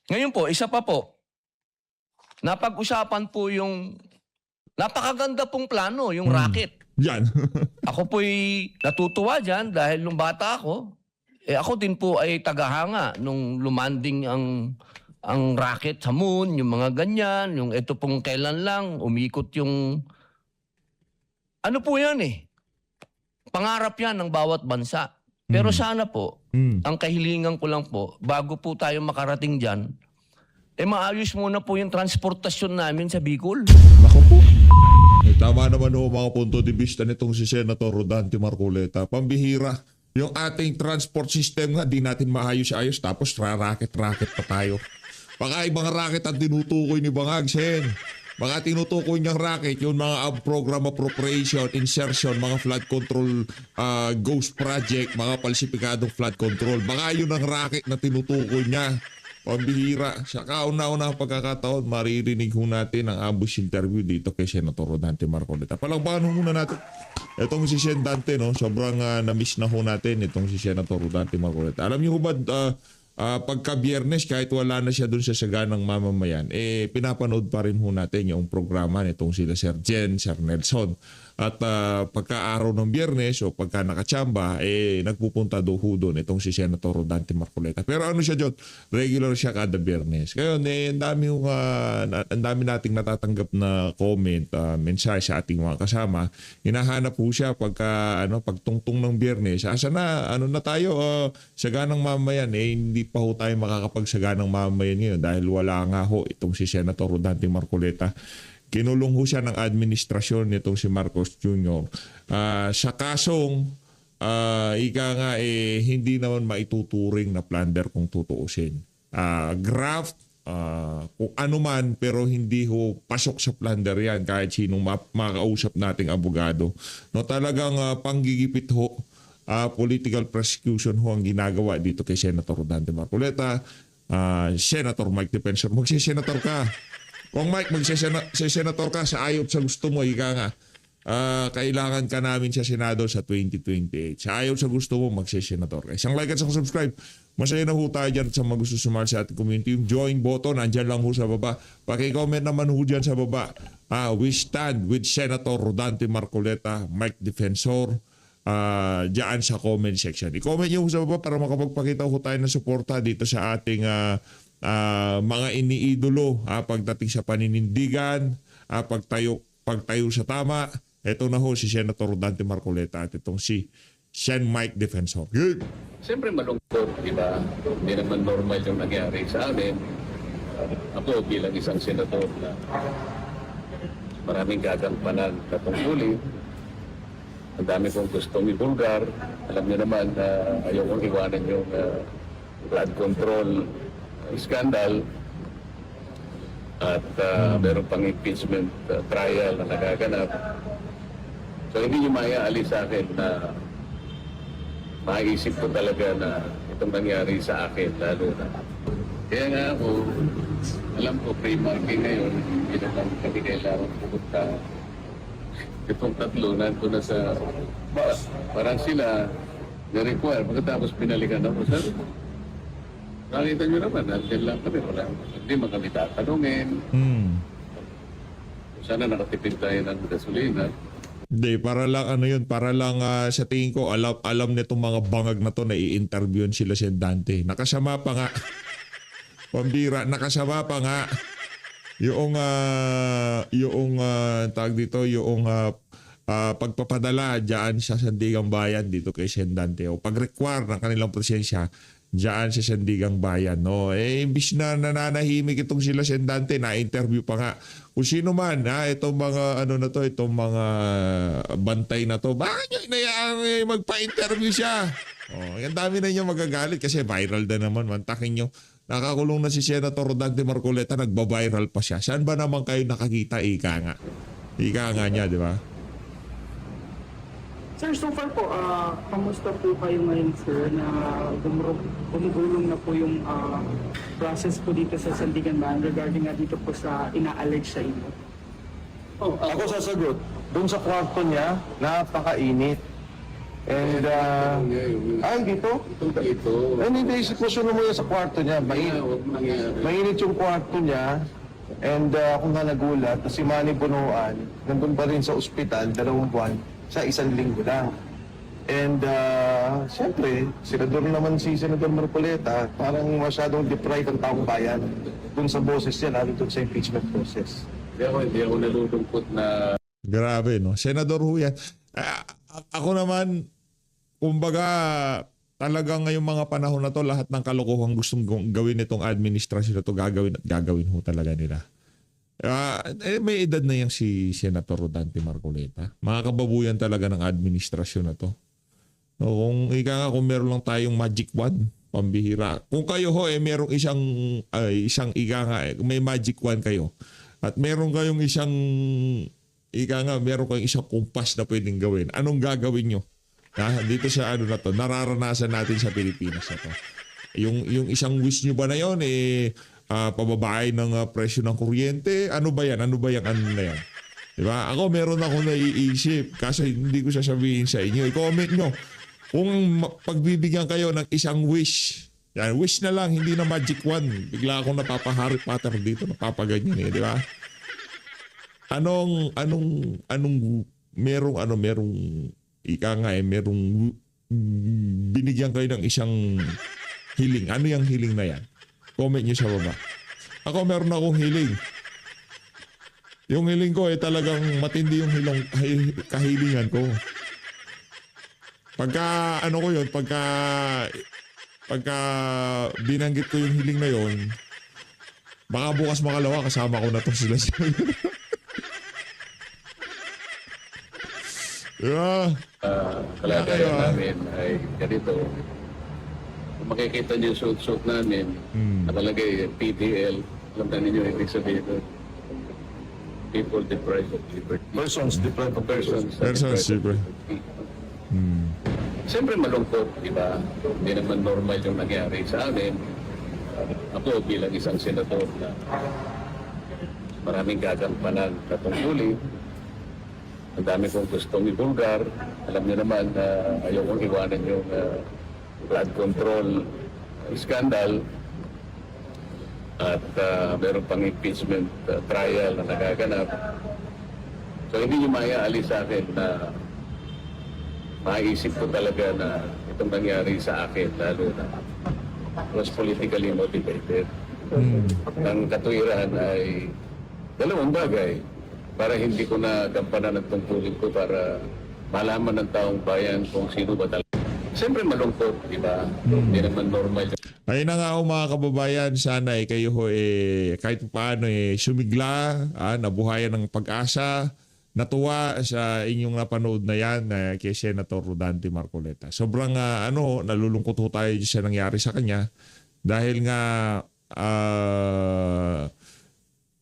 Ngayon po, isa pa po, napag-usapan po yung napakaganda pong plano, yung racket. Yan. Ako po'y natutuwa dyan dahil nung bata ako, ako din po ay tagahanga nung lumanding ang rocket sa moon, yung mga ganyan, yung ito pong kailan lang, umikot yung... Ano po yan eh? Pangarap yan ng bawat bansa. Pero sana po, ang kahilingan ko lang po, bago po tayo makarating dyan, maayos muna po yung transportasyon namin sa Bicol. Naku po. Tama naman ho mga punto de vista nitong si Senator Rodante Marcoleta. Pambihira. Yung ating transport system nga, di natin maayos-ayos tapos racket-racket pa tayo. Baka ibang racket ang tinutukoy ni Bangag, Sen. Baka tinutukoy niyang racket, yung mga program appropriation, insertion, mga flood control, ghost project, mga palsipikadong flood control. Baka yun ang racket na tinutukoy niya. Pambihira. Sa kauna-una pagkakataon, maririnig ho natin ang ambush interview dito kay Senator Rodante Marcoleta. Palakpakan ho muna natin. Itong si Sen Dante, no? Sobrang na-miss na ho natin itong si Senator Rodante Marcoleta. Alam niyo ba, pagka-Biyernes, kahit wala na siya dun sa saganang mamamayan, pinapanood pa rin ho natin yung programa nitong sila Sir Jen, Sir Nelson. At pagka-araw ng Biyernes o pagka nakachamba, nagpupunta do ho doon itong si Senator Rodante Marcoleta. Pero ano siya, John? Regular siya kada Biyernes. Kaya ang dami nating natatanggap na comment, mensahe sa ating mga kasama. Hinahanap po siya pagtungtong ng Biyernes. Asa na, na tayo, saganang mamayan, hindi pa ho tayo makakapagsaganang mamayan ngayon dahil wala nga ho itong si Senator Rodante Marcoleta. Kinulong ho siya ng administrasyon nitong si Marcos Jr. Sa kasong ika nga hindi naman maituturing na plunder kung tutuusin. Graft, kung ano man, pero hindi ho pasok sa plunder yan kahit sinong makausap nating abogado. No, talagang panggigipit ho, political prosecution ho ang ginagawa dito kay Senator Rodante Marcoleta. Senator Mike Defensor, magsi-senator ka. Kung Mike, magse-senator ka sa ayot sa gusto mo, ika nga, kailangan ka namin sa Senado sa 2028. Sa ayot sa gusto mo, magse-senator ka. Isang like at isang subscribe. Masaya na ho tayo dyan sa mga gusto sumali sa ating community. Yung join button, andyan lang ho sa baba. Paki-comment naman ho dyan sa baba. We stand with Senator Rodante Marcoleta, Mike Defensor, dyan sa comment section. I-comment nyo ho sa baba para makapagpakita ho tayo ng suporta dito sa ating mga iniidolo pagdating sa paninindigan, pagtayo sa tama. Ito na ho si Senator Rodante Marcoleta at itong si Sen Mike Defensor. Good. Siyempre malungkot, di ba? Hindi naman normal yung nangyari sa amin. Ako bilang isang senator na maraming gagampanan na tungkulin. Ang dami kong gustong ibulgar. Alam niyo naman na ayaw kong iwanan yung flood control scandal at meron pang impeachment trial na nagaganap. So hindi nyo maaalis sa akin na maisip ko talaga na itong nangyari sa akin lalo na. Kaya nga ako, alam ko pre-marking ngayon, hindi naman kami kailangan pumunta. Itong tatlo nandun na sa bus. Parang sila na-require. Pagkatapos pinalikan ako sa nakita nyo naman, nandiyan lang kami. Hindi man kami tatanungin. Sana nakatipid tayo ng gasolina. Hindi, para lang para lang sa tingin ko, alam nitong mga bangag na to na i-interviewin sila si Dante. Nakasama pa nga. Pambira, nakasama pa nga. Yung tag dito, yung pagpapadala dyan sa Sandigang Bayan dito kay Sen Dante. O pag-require ng kanilang presensya dyan sa Sandigang Bayan. No? Imbis na nananahimik itong sila Sen Dante, na-interview pa nga. Kung sino man, itong mga itong mga bantay na to, bakit nyo inayaan magpa-interview siya? Ang dami na nyo magagalit kasi viral na naman. Mantakin nyo. Nakakulong na si Senator Rodante Marcoleta, nagba-viral pa siya. Saan ba naman kayo nakakita? Ika nga. Ika nga niya, di ba? Sir, so far po, kamusta po kayo ngayon, sir, na gumugulong na po yung process po dito sa Sandigan Bayan regarding nga dito po sa ina-allege sa inyo? Ako sasagot. Doon sa kwarto niya, napakainit. And, dito? Ito. Hindi, sitwasyon mo yan sa kwarto niya. Mainit yung kwarto niya. And ako nga nagulat na si Manny Bonoan, nandun pa rin sa ospital, 2 buwan, sa 1 linggo lang. And siyempre, senador naman si Senador Marcoleta, parang masyadong deprived ang taong bayan dun sa boses niya, lalo dun sa impeachment process. Hindi ako nalulungkot na Grabe, no? Senador ho yan. Ako naman, kumbaga, talagang ngayong mga panahon na to, lahat ng kalokohan gustong gawin itong administrasyon na to, gagawin at gagawin ho talaga nila. May edad na yang si Senator Rodante Marcoleta. Mga kababuyan talaga ng administrasyon na to. No, kung kung meron lang tayong magic wand, pambihira. Kung kayo ho, merong isang may magic wand kayo. At meron kayong meron kayong isang kumpas na pwedeng gawin. Anong gagawin nyo? Dito sa na to, nararanasan natin sa Pilipinas na to. Yung isang wish nyo ba na yun, pababae ng presyo ng kuryente? Ano ba yan? Ano na yan? Diba? Ako meron ako naiisip kasi hindi ko sasabihin sa inyo. I-comment nyo. Kung pagbibigyan kayo ng isang wish, yan, wish na lang, hindi na magic wand. Bigla akong napapa-Harry Potter dito, napapaganyan di ba? Merong binigyan kayo ng isang hiling. Ano yung hiling na yan? Comment nyo sa baba. Ako meron akong hiling. Yung hiling ko talagang matindi yung kahilingan ko. Pagka binanggit ko yung hiling na yon, baka bukas makalawa kasama ko na to sila. kalagayan namin ay ganito. Kung makikita niyo yung suit-suit namin, nakalagay PDL, alam na ninyo ibig sabihin doon. People deprived of liberty. Persons deprived of Persons Super. Siyempre malungkot, di ba? Hindi naman normal yung nangyari sa amin. Ako bilang isang senador na maraming gagampanan na tungkulin. Ang dami kong gustong ibulgar. Alam niyo naman na ayaw kong iwanan yung flood control scandal. At meron pang impeachment trial na nagaganap. So hindi niyo maaalis sa akin na maisip ko talaga na itong nangyari sa akin lalo na was politically motivated. Ang katuwiran ay 2 bagay para hindi ko na gampanan ng tungkulin ko para malaman ng taong bayan kung sino ba talaga. Siyempre malungkot, di ba? Hindi naman normal. Ayun na nga mga kababayan, sana kayo kahit paano sumigla, nabuhayan ng pag-asa, natuwa sa inyong napanood na yan kay Senator Rodante Marcoleta. Sobrang nalulungkot ho tayo sa nangyari sa kanya dahil nga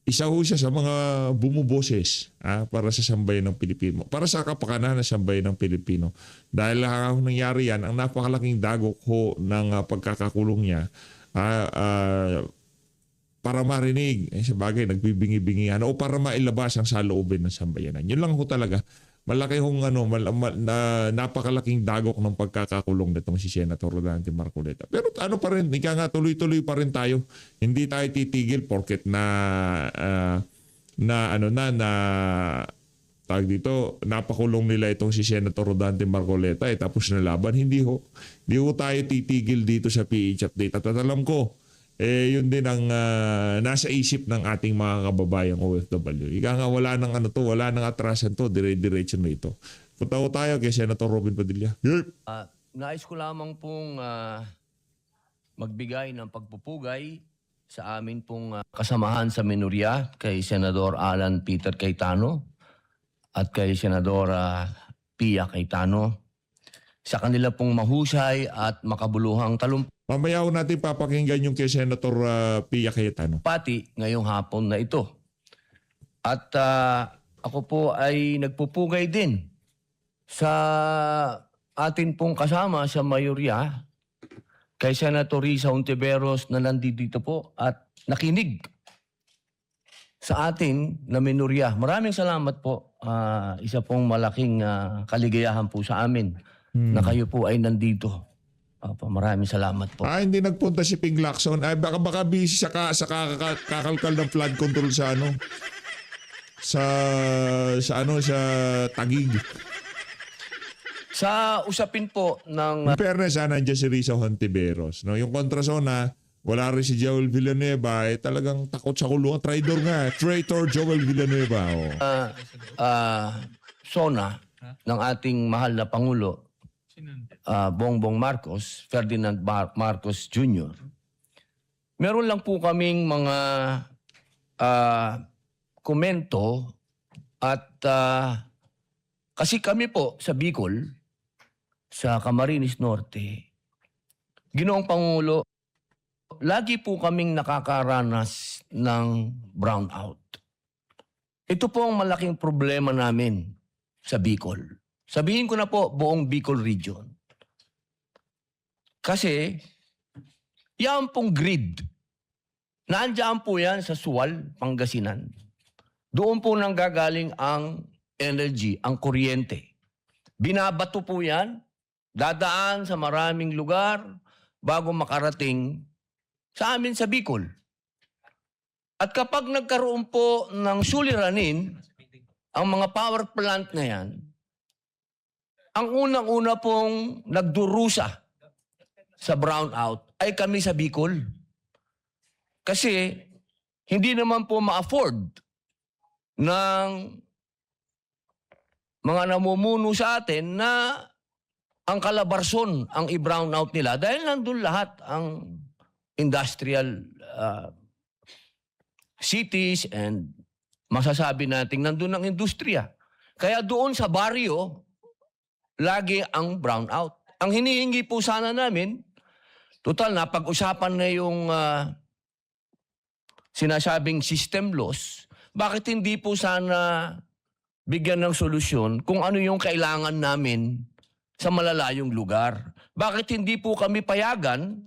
isa ho siya sa mga bumuboses para sa sambayan ng Pilipino. Para sa kapakanan ng sambayan ng Pilipino. Dahil nangyari yan, ang napakalaking dagok ho ng pagkakakulong niya para marinig, sa bagay, nagbibingi-bingihan o para mailabas ang saloobin ng sambayanan. Yun lang ho talaga. Malaki hong napakalaking dagok ng pagkakakulong nitong si Senator Rodante Marcoleta. Pero pa rin, tuloy-tuloy pa rin tayo. Hindi tayo titigil porket tawag dito, napakulong nila itong si Senator Rodante Marcoleta tapos na laban. Hindi ho tayo titigil dito sa PH Update. At alam ko, yun din ang nasa isip ng ating mga kababayang OFW. Wala nang wala nang atrasan to, dire-diretso na ito. Punta ko tayo kay Senator Robin Padilla. Nais ko lamang pong magbigay ng pagpupugay sa amin pong kasamahan sa minorya kay Senador Alan Peter Cayetano at kay Senador Pia Cayetano sa kanila pong mahusay at makabuluhang talumpati Mamaya natin papakinggan yung kay Senator Pia Cayetano. Ngayong hapon na ito. At ako po ay nagpupugay din sa atin pong kasama sa mayorya kay Senator Risa Hontiveros na nandito po at nakinig sa atin na minorya. Maraming salamat po. Isa pong malaking kaligayahan po sa amin na kayo po ay nandito. Opo, maraming salamat po. Hindi nagpunta si Ping Lacson. Ay, baka busy sa kakalkal ng flood control sa ano. Sa Taguig. Sa usapin po ng In fairness, nandiyan si Risa Hontiveros. No? Yung kontrasona, wala rin si Joel Villanueva. Talagang takot sa kulungan. Traitor nga. Traitor Joel Villanueva. SONA ng ating mahal na Pangulo, Bongbong Marcos, Ferdinand Marcos Jr. Meron lang po kaming mga komento at kasi kami po sa Bicol, sa Camarines Norte, Ginoong Pangulo, lagi po kaming nakakaranas ng brownout. Ito po ang malaking problema namin sa Bicol. Sabihin ko na po, buong Bicol region. Kasi, yan pong grid, nandiyan po yan sa Suwal, Pangasinan. Doon po nanggagaling ang energy, ang kuryente. Binabato po yan, dadaan sa maraming lugar bago makarating sa amin sa Bicol. At kapag nagkaroon po ng suliranin, ang mga power plant na yan, ang unang-una pong nagdurusa sa brownout ay kami sa Bicol. Kasi hindi naman po ma-afford ng mga namumuno sa atin na ang Calabarzon ang i-brownout nila dahil nandun lahat ang industrial cities and masasabi natin nandun ang industriya. Kaya doon sa baryo, lagi ang brownout. Ang hinihingi po sana namin, total na pag-usapan na yung sinasabing system loss, bakit hindi po sana bigyan ng solusyon kung ano yung kailangan namin sa malalayong lugar? Bakit hindi po kami payagan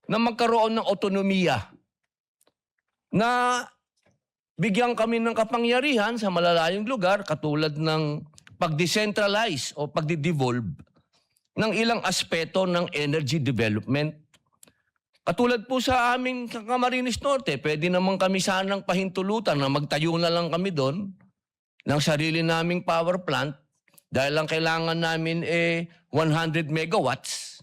na magkaroon ng otonomiya na bigyan kami ng kapangyarihan sa malalayong lugar katulad ng pag-decentralize o pag-devolve ng ilang aspeto ng energy development. Katulad po sa aming Camarines Norte, pwede naman kami sanang pahintulutan na magtayo na lang kami doon ng sarili naming power plant dahil ang kailangan namin 100 megawatts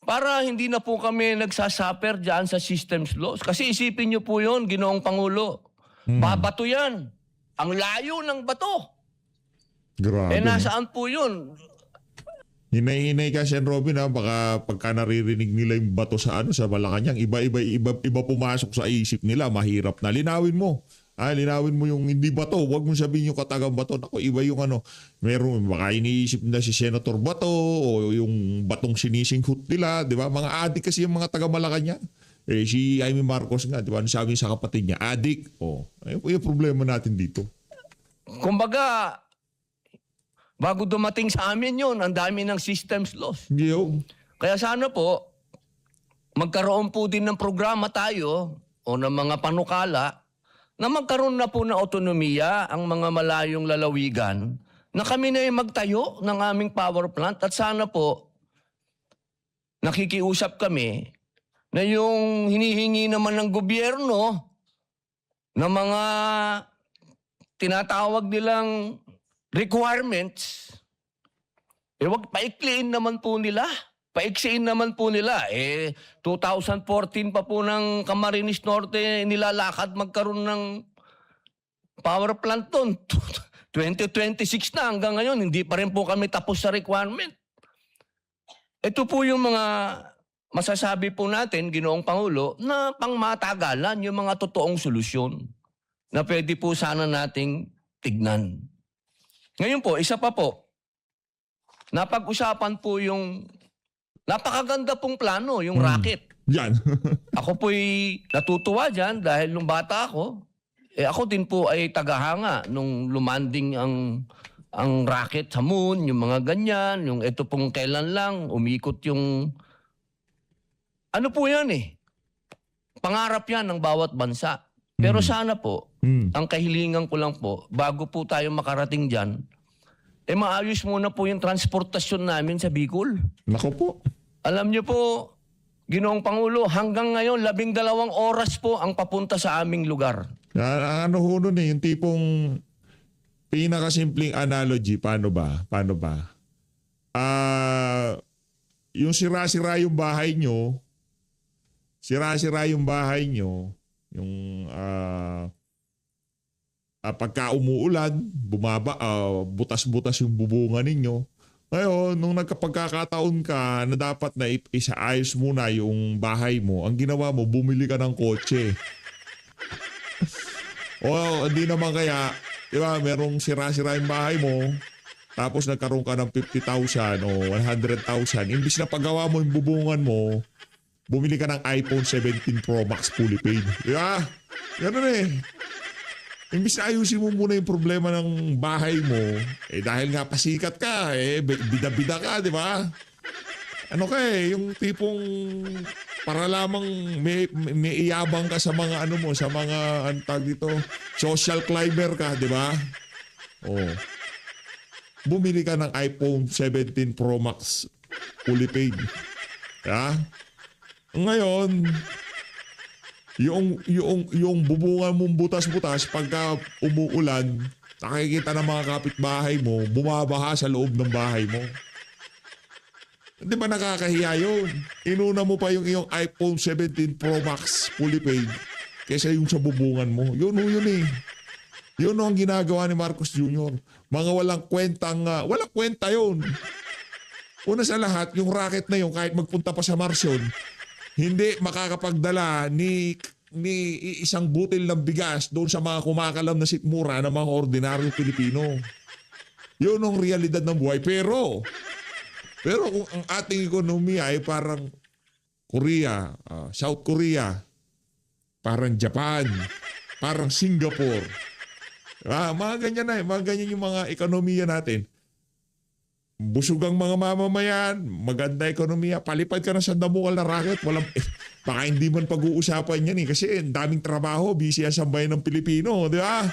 para hindi na po kami nagsasuffer dyan sa systems loss. Kasi isipin niyo po yun, Ginoong Pangulo. Babato yan. Ang layo ng bato. Grabe. Nasaan po yun? Hinay-hinay ka, Sen. Robin, baka pagka naririnig nila yung bato sa Malacanang, iba pumasok sa isip nila, mahirap na. Linawin mo yung hindi bato, huwag mo sabihin yung katagang bato. Naku, iba yung meron, baka iniisip na si Senator Bato o yung batong sinisinghut nila, di ba? Mga adik kasi yung mga taga Malacanang. Si Amy Marcos nga, di ba? Sabi sa kapatid niya, adik. Yung problema natin dito. Kumbaga, bago dumating sa amin yun, ang dami ng systems loss. Kaya sana po, magkaroon po din ng programa tayo o ng mga panukala na magkaroon na po ng otonomiya ang mga malayong lalawigan na kami na yung magtayo ng aming power plant at sana po nakikiusap kami na yung hinihingi naman ng gobyerno na mga tinatawag nilang requirements, wag paikliin naman po nila. Paiksiin naman po nila. 2014 pa po ng Camarines Norte nilalakad magkaroon ng power plant doon. 2026 na hanggang ngayon, hindi pa rin po kami tapos sa requirement. Ito po yung mga masasabi po natin, Ginoong Pangulo, na pangmatagalan yung mga totoong solusyon na pwede po sana nating tignan. Ngayon po, isa pa po, napag-usapan po yung napakaganda pong plano, yung rocket. Yan. Ako po'y natutuwa dyan dahil nung bata ako, ako din po ay tagahanga nung lumanding ang rocket sa moon, yung mga ganyan, yung ito pong kailan lang, umikot yung... Ano po yan pangarap yan ng bawat bansa. Pero sana po, ang kahilingan ko lang po, bago po tayo makarating dyan, maayos muna po yung transportasyon namin sa Bicol. Nako po. Alam niyo po, Ginoong Pangulo, hanggang ngayon, 12 oras po ang papunta sa aming lugar. Ano ho nun yung tipong pinakasimpleng analogy, paano ba? Yung sira-sira yung bahay nyo, yung pagka umuulan, butas-butas yung bubungan ninyo. Ngayon, nung nagkapagkakataon ka na dapat na isaayos muna yung bahay mo, ang ginawa mo, bumili ka ng kotse. O hindi naman kaya, di ba, merong sira-sira yung bahay mo, tapos nagkaroon ka ng 50,000 o 100,000, imbis na paggawa mo yung bubungan mo, bumili ka ng iPhone 17 Pro Max fully paid. Di ba? Ganun eh. Imbis na ayusin mo muna yung problema ng bahay mo, dahil nga pasikat ka, bida-bida ka, di ba? Ano ka yung tipong para lamang may iyabang ka sa mga sa mga antag dito, social climber ka, di ba? Oh. Bumili ka ng iPhone 17 Pro Max fully paid. Ha? Ngayon, yung bubungan mong butas-butas pagka umuulan, nakikita ng mga kapitbahay mo, bumabaha sa loob ng bahay mo. Di ba nakakahiya yun? Inuna mo pa yung iyong iPhone 17 Pro Max fully paid kaysa yung sa bubungan mo. Yun eh. Yun ang ginagawa ni Marcos Jr. Mga walang kwenta yun. Una sa lahat, yung racket na yun, kahit magpunta pa sa Marsyon, hindi makakapagdala ni isang butil ng bigas doon sa mga kumakalam na sikmura ng mga ordinaryong Pilipino. Yun ang realidad ng buhay. Pero kung ang ating ekonomiya ay parang Korea, South Korea, parang Japan, parang Singapore, mga ganyan yung mga ekonomiya natin. Busog ang mga mamamayan, maganda ekonomiya, palipad ka na sa damukal na racket, baka hindi man pag-uusapan yan kasi ang daming trabaho, busy ang sambayan ng Pilipino, di ba?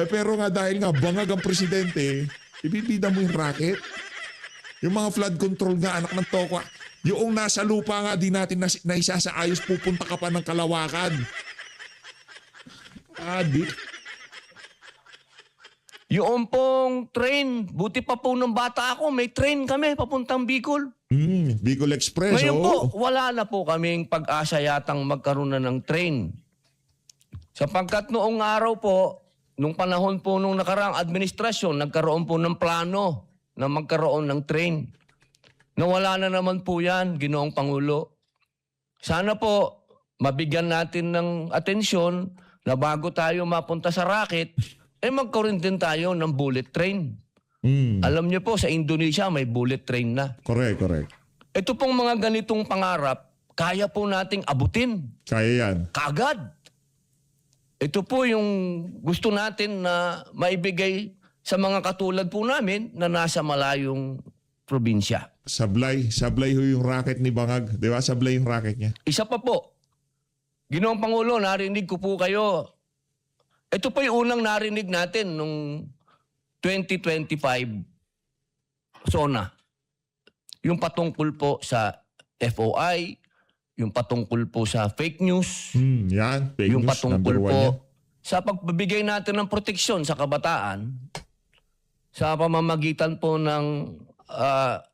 Pero nga dahil nga bangag ang presidente, ibibida mo yung racket. Yung mga flood control nga, anak ng tokwa, yung nasa lupa nga di natin na isasaayos, pupunta ka pa ng Kalawakan. Yung pong train, buti pa po nung bata ako, may train kami papuntang Bicol. Bicol Express, Ngayon po, wala na po kaming pag-asa yatang magkaroon na ng train. Sapagkat noong araw po, nung panahon po nung nakaraang administrasyon, nagkaroon po ng plano na magkaroon ng train. Nawala na naman po yan, Ginoong Pangulo. Sana po, mabigyan natin ng atensyon na bago tayo mapunta sa racket, magkaroon din tayo ng bullet train. Alam niyo po, sa Indonesia may bullet train na. Correct. Ito pong mga ganitong pangarap, kaya po nating abutin. Kaya yan. Kagad. Ito po yung gusto natin na maibigay sa mga katulad po namin na nasa malayong probinsya. Sablay ho yung racket ni Bangag. Di ba? Sablay yung racket niya. Isa pa po, Ginoong Pangulo, narinig ko po kayo. Ito po yung unang narinig natin nung 2025 SONA. Yung patungkol po sa FOI, yung patungkol po sa fake news, Yan. Fake yung news, patungkol number 1 po yan. sa pagbibigay natin ng proteksyon sa kabataan sa pamamagitan po ng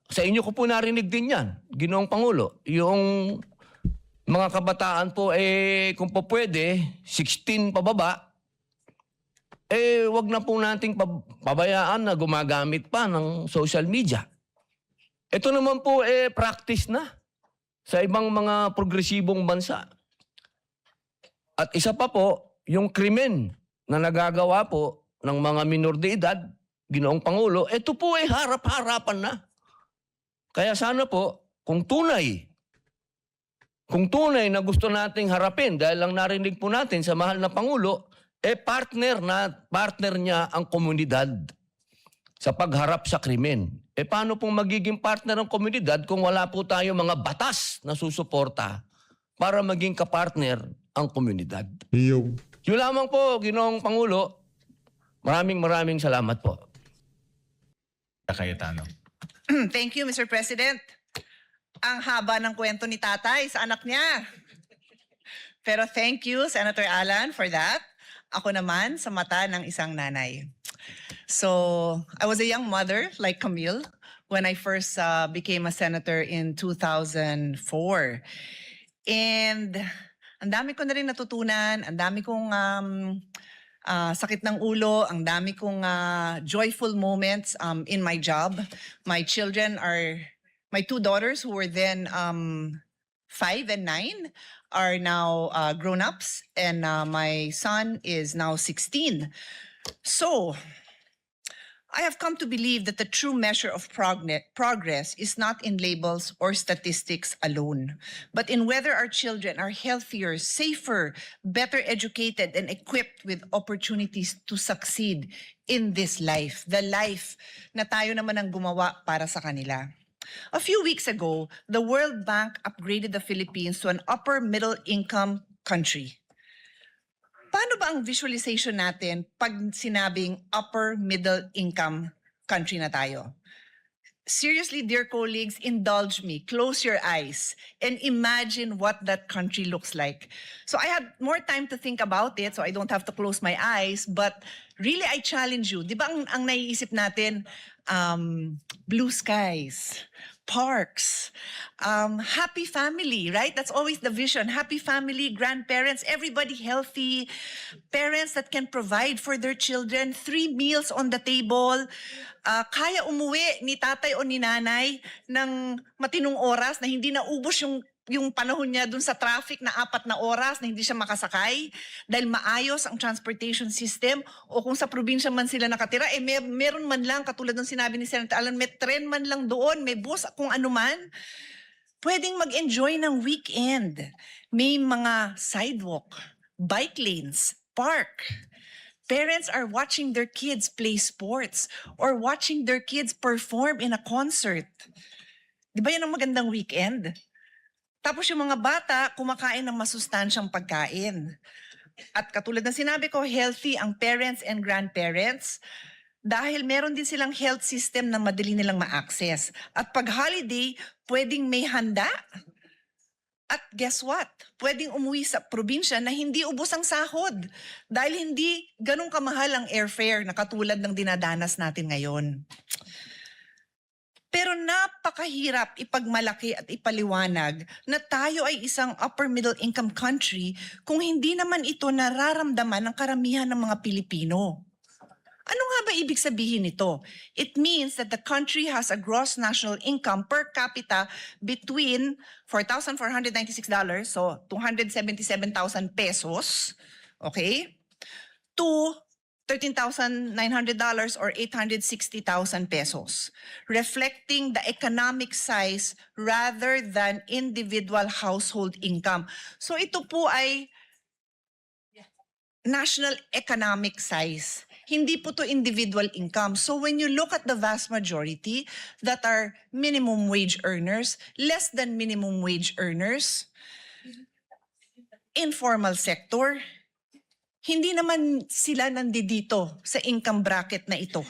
sa inyo ko po narinig din yan, Ginoong Pangulo. Yung mga kabataan po kung po pwede 16 pababa, wag na po nating pabayaan na gumagamit pa ng social media. Ito naman po practice na sa ibang mga progresibong bansa. At isa pa po, yung krimen na nagagawa po ng mga minor de edad, Ginoong Pangulo, ito po harap-harapan na. Kaya sana po, kung tunay na gusto nating harapin, dahil lang narinig po natin sa mahal na Pangulo, partner niya ang komunidad sa pagharap sa krimen. Paano pong magiging partner ang komunidad kung wala po tayo mga batas na susuporta para maging kapartner ang komunidad? Yung Yun lamang po, Ginoong Pangulo. Maraming salamat po. Cayetano. Thank you, Mr. President. Ang haba ng kwento ni tatay sa anak niya. Pero thank you, Senator Alan, for that. Ako naman, sa mata ng isang nanay. So, I was a young mother, like Camille, when I first became a senator in 2004. And ang dami ko na rin natutunan, ang dami kong sakit ng ulo, ang dami kong joyful moments in my job. My two daughters who were then 5 and 9 are now grown-ups, and my son is now 16. So, I have come to believe that the true measure of progress is not in labels or statistics alone, but in whether our children are healthier, safer, better educated, and equipped with opportunities to succeed in this life, the life na tayo naman ang gumawa para sa kanila. A few weeks ago, the World Bank upgraded the Philippines to an upper middle income country. Paano ba ang visualization natin pag sinabing upper middle income country na tayo? Seriously, dear colleagues, indulge me, close your eyes, and imagine what that country looks like. So I had more time to think about it, so I don't have to close my eyes, but really I challenge you. Di ba ang naiisip natin, blue skies, parks, happy family, right? That's always the vision. Happy family, grandparents, everybody healthy, parents that can provide for their children, 3 meals on the table, kaya umuwi ni tatay o ni nanay ng matinong oras na hindi naubos yung panahon niya dun sa traffic na 4 na oras na hindi siya makasakay dahil maayos ang transportation system, o kung sa probinsya man sila nakatira, meron man lang, katulad ng sinabi ni Senator Alan, may tren man lang doon, may bus, kung ano man, pwedeng mag-enjoy ng weekend. May mga sidewalk, bike lanes, park. Parents are watching their kids play sports or watching their kids perform in a concert. Di ba yan ang magandang weekend? Tapos yung mga bata, kumakain ng masustansyang pagkain. At katulad ng sinabi ko, healthy ang parents and grandparents dahil meron din silang health system na madali nilang ma-access. At pag holiday, pwedeng may handa. At guess what? Pwedeng umuwi sa probinsya na hindi ubos ang sahod dahil hindi ganun kamahal ang airfare na katulad ng dinadanas natin ngayon. Pero napakahirap ipagmalaki at ipaliwanag na tayo ay isang upper middle income country kung hindi naman ito nararamdaman ng karamihan ng mga Pilipino. Ano nga ba ibig sabihin nito? It means that the country has a gross national income per capita between $4,496, so 277,000 pesos, okay, to $13,900 or 860,000 pesos, reflecting the economic size rather than individual household income. So ito po ay national economic size. Hindi po to individual income. So when you look at the vast majority that are minimum wage earners, less than minimum wage earners, informal sector, hindi naman sila nandito sa income bracket na ito.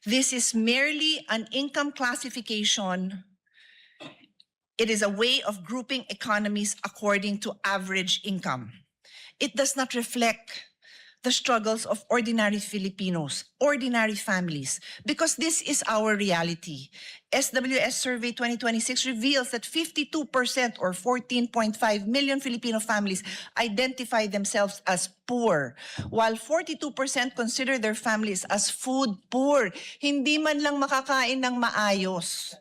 This is merely an income classification. It is a way of grouping economies according to average income. It does not reflect the struggles of ordinary Filipinos, ordinary families, because this is our reality. SWS Survey 2026 reveals that 52% or 14.5 million Filipino families identify themselves as poor, while 42% consider their families as food poor. Hindi man lang makakain ng maayos.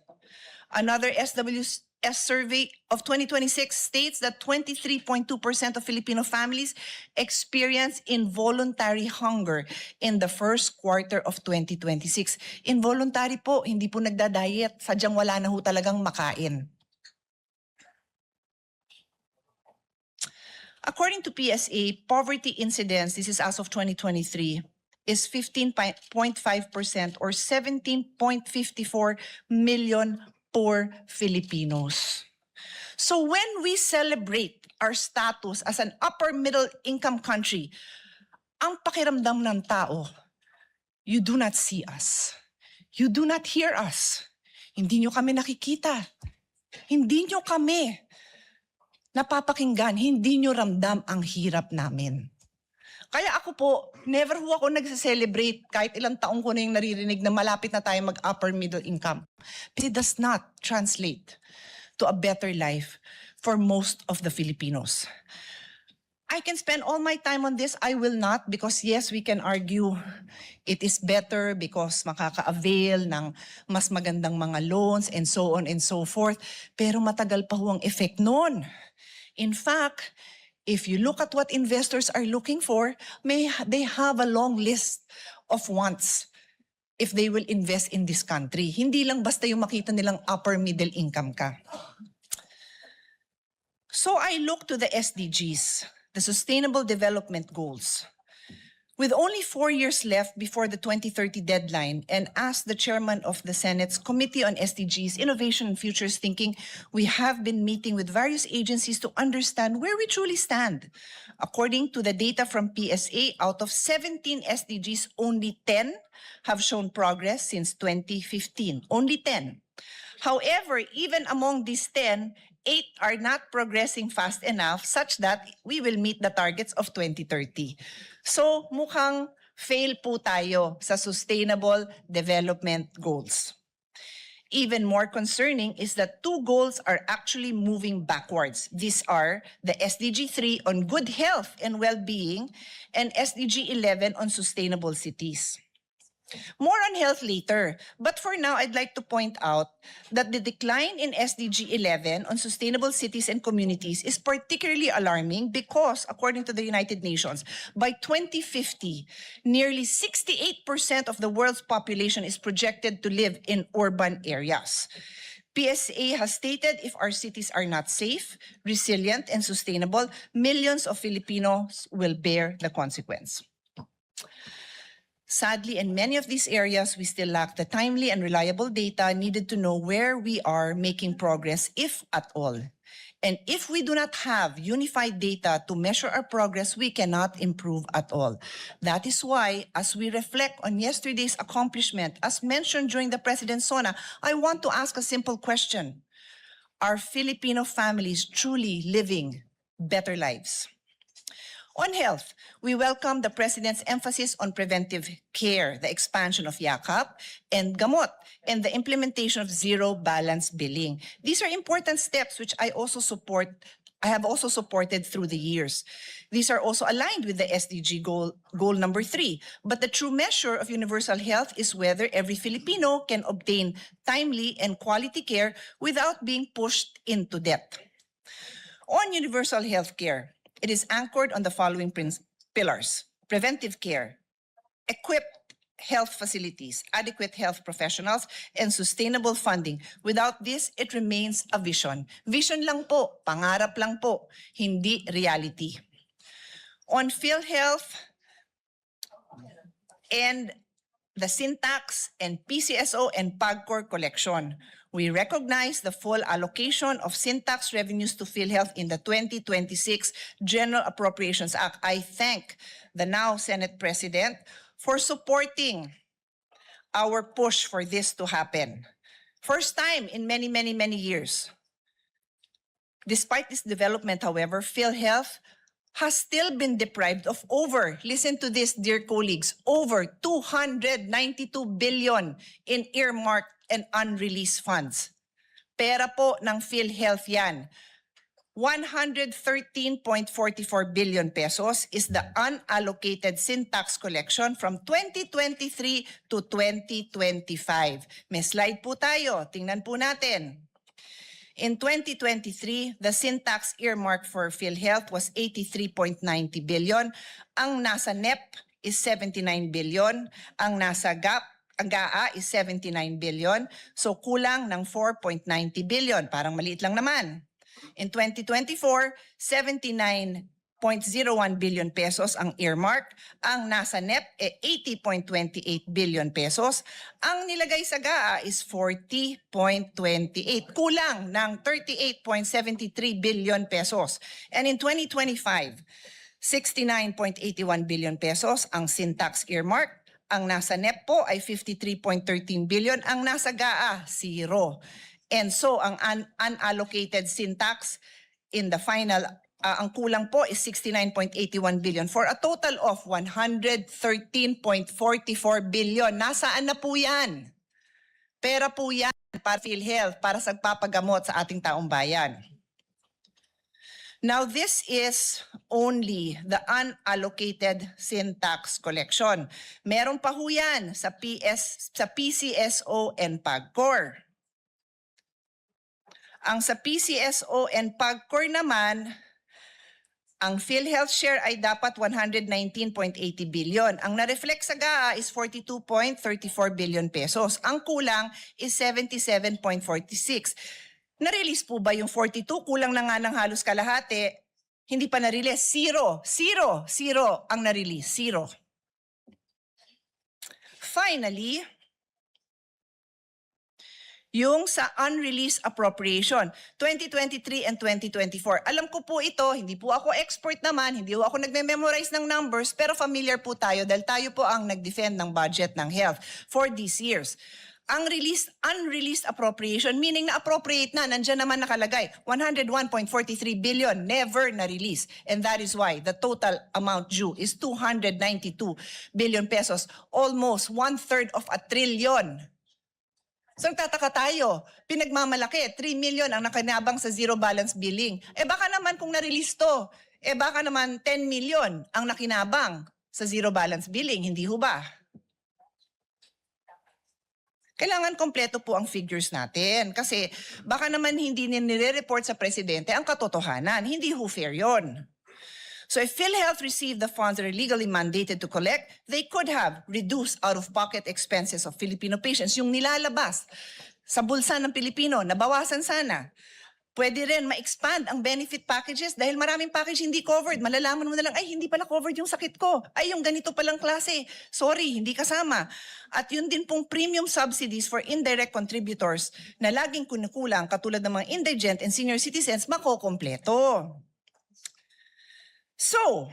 Another SWS survey of 2026 states that 23.2% of Filipino families experience involuntary hunger in the first quarter of 2026. Involuntary po, hindi po nagda-diet, sadyang wala na ho talagang makain. According to PSA, poverty incidence, this is as of 2023, is 15.5% or 17.54 million poor Filipinos. So when we celebrate our status as an upper middle income country, ang pakiramdam ng tao, you do not see us. You do not hear us. Hindi nyo kami nakikita. Hindi nyo kami napapakinggan. Hindi nyo ramdam ang hirap namin. Kaya ako po, never ho ako nagse-celebrate kahit ilang taong ko na yung naririnig na malapit na tayo mag-upper middle income. But it does not translate to a better life for most of the Filipinos. I can spend all my time on this. I will not because yes, we can argue it is better because makaka-avail ng mas magandang mga loans and so on and so forth. Pero matagal pa ho ang effect nun. In fact, if you look at what investors are looking for, they have a long list of wants if they will invest in this country. Hindi lang basta yung makita nilang upper middle income ka. So I look to the SDGs, the Sustainable Development Goals. With only 4 years left before the 2030 deadline, and as the chairman of the Senate's Committee on SDGs, Innovation and Futures Thinking, we have been meeting with various agencies to understand where we truly stand. According to the data from PSA, out of 17 SDGs, only 10 have shown progress since 2015. Only 10. However, even among these 10, 8 are not progressing fast enough such that we will meet the targets of 2030. So mukhang fail po tayo sa Sustainable Development Goals. Even more concerning is that 2 goals are actually moving backwards. These are the SDG 3 on good health and well-being and SDG 11 on sustainable cities. More on health later, but for now, I'd like to point out that the decline in SDG 11 on sustainable cities and communities is particularly alarming because, according to the United Nations, by 2050, nearly 68% of the world's population is projected to live in urban areas. PSA has stated if our cities are not safe, resilient, and sustainable, millions of Filipinos will bear the consequence. Sadly, in many of these areas, we still lack the timely and reliable data needed to know where we are making progress, if at all. And if we do not have unified data to measure our progress, we cannot improve at all. That is why, as we reflect on yesterday's accomplishment, as mentioned during the President's SONA, I want to ask a simple question. Are Filipino families truly living better lives? On health, we welcome the President's emphasis on preventive care, the expansion of YAKAP and Gamot, and the implementation of zero balance billing. These are important steps which I have also supported through the years. These are also aligned with the SDG goal number 3. But the true measure of universal health is whether every Filipino can obtain timely and quality care without being pushed into debt. On universal health care, it is anchored on the following pillars: preventive care, equipped health facilities, adequate health professionals, and sustainable funding. Without this, it remains a vision. Vision lang po, pangarap lang po, hindi reality. On PhilHealth and the Syntax and PCSO and PAGCOR collection, we recognize the full allocation of Syntax revenues to PhilHealth in the 2026 General Appropriations Act. I thank the now Senate President for supporting our push for this to happen. First time in many, many, many years. Despite this development, however, PhilHealth has still been deprived of over, listen to this, dear colleagues, over 292 billion in earmarked and unreleased funds. Pera po ng PhilHealth yan. 113.44 billion pesos is the unallocated Syntax collection from 2023 to 2025. May slide po tayo. Tingnan po natin. In 2023, the Syntax earmark for PhilHealth was 83.90 billion. Ang nasa NEP is 79 billion. Ang nasa GAA is 79 billion. So kulang ng 4.90 billion. Parang maliit lang naman. In 2024, 79.01 billion pesos ang earmark. Ang nasa NEP ay 80.28 billion pesos. Ang nilagay sa GAA is 40.28. Kulang ng 38.73 billion pesos. And in 2025, 69.81 billion pesos ang Syntax earmark. Ang nasa NEP po ay 53.13 billion. Ang nasa GAA, 0. And so, ang unallocated sin tax in the final, ang kulang po is 69.81 billion for a total of 113.44 billion. Nasaan na po yan? Pera po yan para PhilHealth, para sa pagpapagamot sa ating taong bayan. Now, this is only the unallocated sin tax collection. Meron pa ho yan sa PCSO and PAGCOR. Ang sa PCSO and PAGCOR naman, ang PhilHealth share ay dapat 119.80 billion. Ang na-reflect sa GAA is 42.34 billion pesos. Ang kulang is 77.46. Na-release po ba yung 42? Kulang na nga ng halos kalahati. Hindi pa na-release. Zero ang na-release. 0. Finally, yung sa unreleased appropriation, 2023 and 2024. Alam ko po ito, hindi po ako expert naman, hindi po ako nagme-memorize ng numbers, pero familiar po tayo dahil tayo po ang nag-defend ng budget ng health for these years. Ang unreleased appropriation, meaning na-appropriate na, nandyan naman nakalagay, 101.43 billion, never na-release. And that is why the total amount due is 292 billion pesos, almost 1/3 of a trillion. So nagtataka tayo, pinagmamalaki, 3 million ang nakinabang sa zero balance billing. Baka naman kung na-release to, baka naman 10 million ang nakinabang sa zero balance billing, hindi ho ba? Kailangan kompleto po ang figures natin kasi baka naman hindi nire-report sa presidente ang katotohanan. Hindi ho fair yun. So if PhilHealth received the funds that are legally mandated to collect, they could have reduced out-of-pocket expenses of Filipino patients. Yung nilalabas sa bulsa ng Pilipino, nabawasan sana. Pwede rin ma-expand ang benefit packages dahil maraming package hindi covered. Malalaman mo na lang, ay hindi pala covered yung sakit ko. Ay yung ganito palang klase. Sorry, hindi kasama. At yun din pong premium subsidies for indirect contributors na laging kunukulang katulad ng mga indigent and senior citizens makokompleto. So,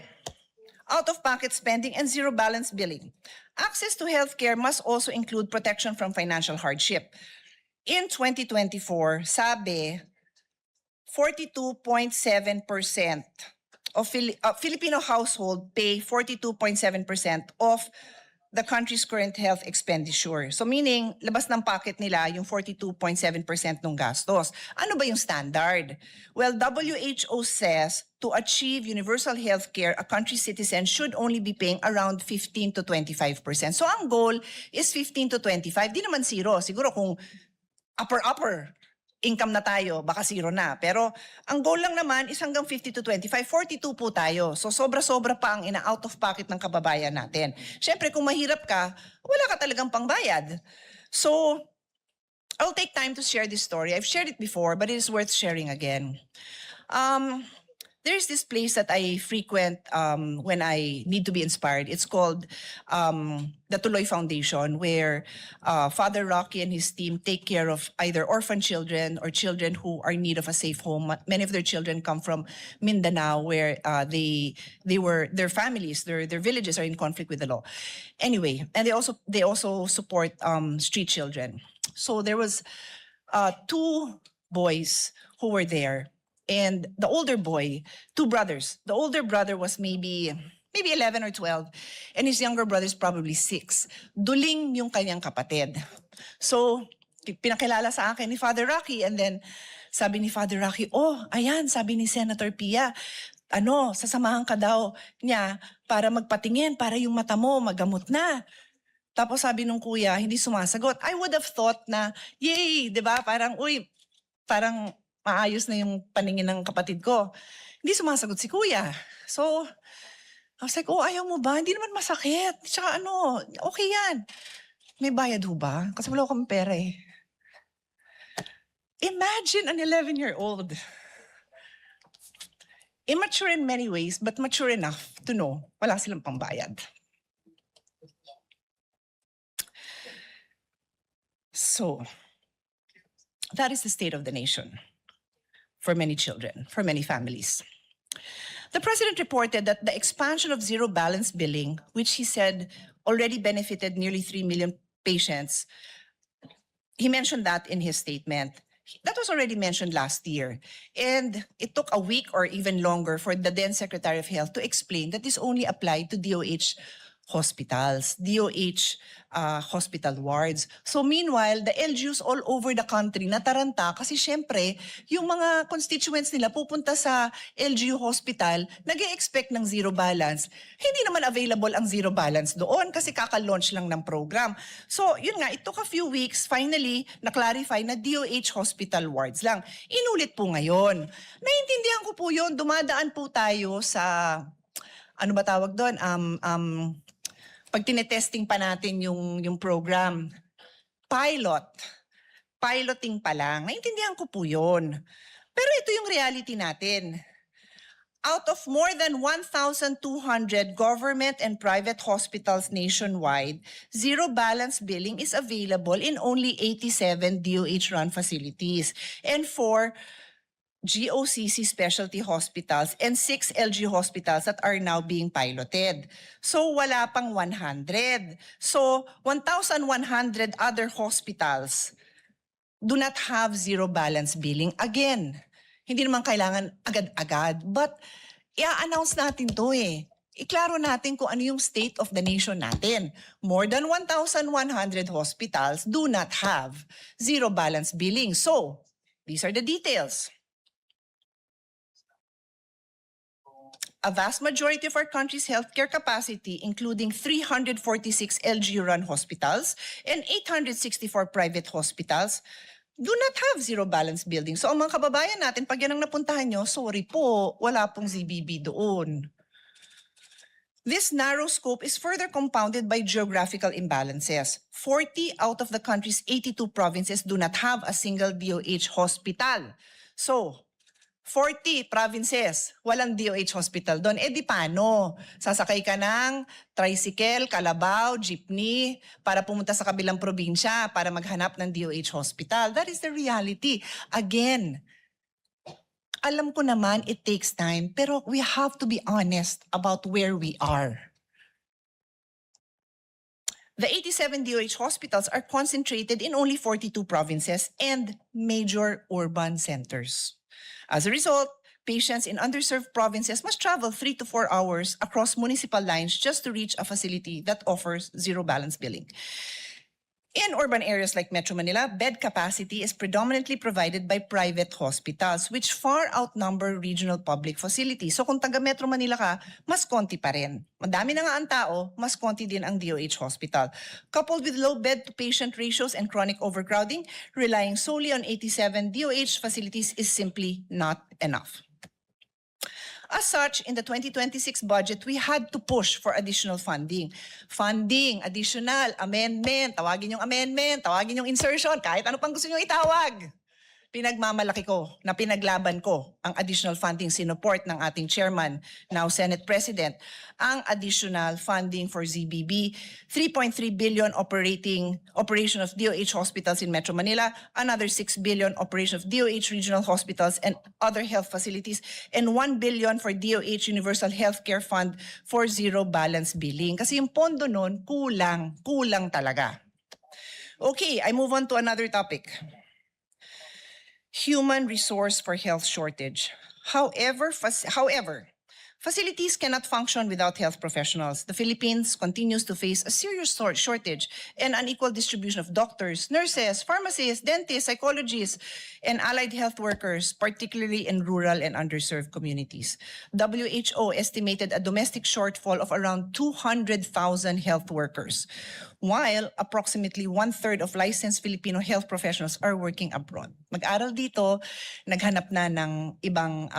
out-of-pocket spending and zero balance billing. Access to healthcare must also include protection from financial hardship. In 2024, sabi, 42.7% of Filipino household pay 42.7% of the country's current health expenditure. So meaning, labas ng pocket nila yung 42.7% ng gastos. Ano ba yung standard? Well, WHO says to achieve universal health care, a country's citizens should only be paying around 15 to 25%. So ang goal is 15 to 25. Di naman zero. Siguro kung upper income na tayo, baka 0 na. Pero ang goal lang naman is hanggang 50 to 25, 42 po tayo. So sobra-sobra pa ang ina-out of pocket ng kababayan natin. Siyempre, kung mahirap ka, wala ka talagang pangbayad. So, I'll take time to share this story. I've shared it before, but it is worth sharing again. There's this place that I frequent when I need to be inspired. It's called the Tuloy Foundation, where Father Rocky and his team take care of either orphan children or children who are in need of a safe home. Many of their children come from Mindanao, where their families, their villages are in conflict with the law. Anyway, and they also support street children. So there was 2 boys who were there. And the older boy, 2 brothers. The older brother was maybe 11 or 12. And his younger brother is probably 6. Duling yung kanyang kapatid. So, pinakilala sa akin ni Father Rocky. And then, sabi ni Father Rocky, oh, ayan, sabi ni Senator Pia, sasamahan ka daw niya para magpatingin, para yung mata mo magamot na. Tapos sabi nung kuya, hindi sumasagot. I would have thought na, yay, di ba? Parang maayos na yung paningin ng kapatid ko. Hindi sumasagot si kuya. So, I was like, oh, ayaw mo ba? Hindi naman masakit. Tsaka okay yan. May bayad ho ba? Kasi wala akong pera eh. Imagine an 11-year-old. Immature in many ways, but mature enough to know wala silang pambayad. So, that is the state of the nation. For many children, for many families. The president reported that the expansion of zero balance billing, which he said already benefited nearly 3 million patients. He mentioned that in his statement. That was already mentioned last year. And it took a week or even longer for the then Secretary of Health to explain that this only applied to DOH hospitals, DOH hospital wards. So meanwhile, the LGUs all over the country nataranta kasi syempre, yung mga constituents nila pupunta sa LGU hospital, nag-e-expect ng zero balance. Hindi naman available ang zero balance doon kasi kaka-launch lang ng program. So yun nga, it took a few weeks, finally, na-clarify na DOH hospital wards lang. Inulit po ngayon. Naiintindihan ko po yun, dumadaan po tayo sa, ano ba tawag doon, pag tinetesting pa natin yung program, piloting pa lang. Naintindihan ko po yun. Pero ito yung reality natin. Out of more than 1,200 government and private hospitals nationwide, zero balance billing is available in only 87 DOH-run facilities and 4 GOCC specialty hospitals and 6 LG hospitals that are now being piloted. So wala pang 100. So 1,100 other hospitals do not have zero balance billing. Again, hindi naman kailangan agad-agad, but i-announce natin to eh. Iklaro natin kung ano yung state of the nation natin. More than 1,100 hospitals do not have zero balance billing. So, these are the details. A vast majority of our country's healthcare capacity, including 346 LGU-run hospitals and 864 private hospitals, do not have zero balance billing. So ang mga kababayan natin, pag yan ang napuntahan nyo, sorry po, wala pong ZBB doon. This narrow scope is further compounded by geographical imbalances. 40 out of the country's 82 provinces do not have a single DOH hospital. So, 40 provinces, walang DOH hospital doon. Eh di paano? Sasakay ka ng tricycle, kalabaw, jeepney para pumunta sa kabilang probinsya para maghanap ng DOH hospital. That is the reality. Again, alam ko naman it takes time, pero we have to be honest about where we are. The 87 DOH hospitals are concentrated in only 42 provinces and major urban centers. As a result, patients in underserved provinces must travel 3 to 4 hours across municipal lines just to reach a facility that offers zero balance billing. In urban areas like Metro Manila, bed capacity is predominantly provided by private hospitals, which far outnumber regional public facilities. So kung taga Metro Manila ka, mas konti pa rin. Madami na nga ang tao, mas konti din ang DOH hospital. Coupled with low bed-to-patient ratios and chronic overcrowding, relying solely on 87 DOH facilities is simply not enough. As such, in the 2026 budget, we had to push for additional funding. Funding, additional, amendment, tawagin yung amendment, tawagin yung insertion, kahit ano pang gusto nyo itawag. Pinagmamalaki ko, na pinaglaban ko ang additional funding sinuport ng ating chairman, now Senate President, ang additional funding for ZBB, 3.3 billion operation of DOH hospitals in Metro Manila, another 6 billion operation of DOH regional hospitals and other health facilities, and 1 billion for DOH Universal Healthcare Fund for zero balance billing. Kasi yung pondo nun, kulang talaga. Okay, I move on to another topic. Human resource for health shortage. However, facilities cannot function without health professionals. The Philippines continues to face a serious shortage and unequal distribution of doctors, nurses, pharmacists, dentists, psychologists, and allied health workers, particularly in rural and underserved communities. WHO estimated a domestic shortfall of around 200,000 health workers, while approximately 1/3 of licensed Filipino health professionals are working abroad. Mag-aral dito, naghanap na ng ibang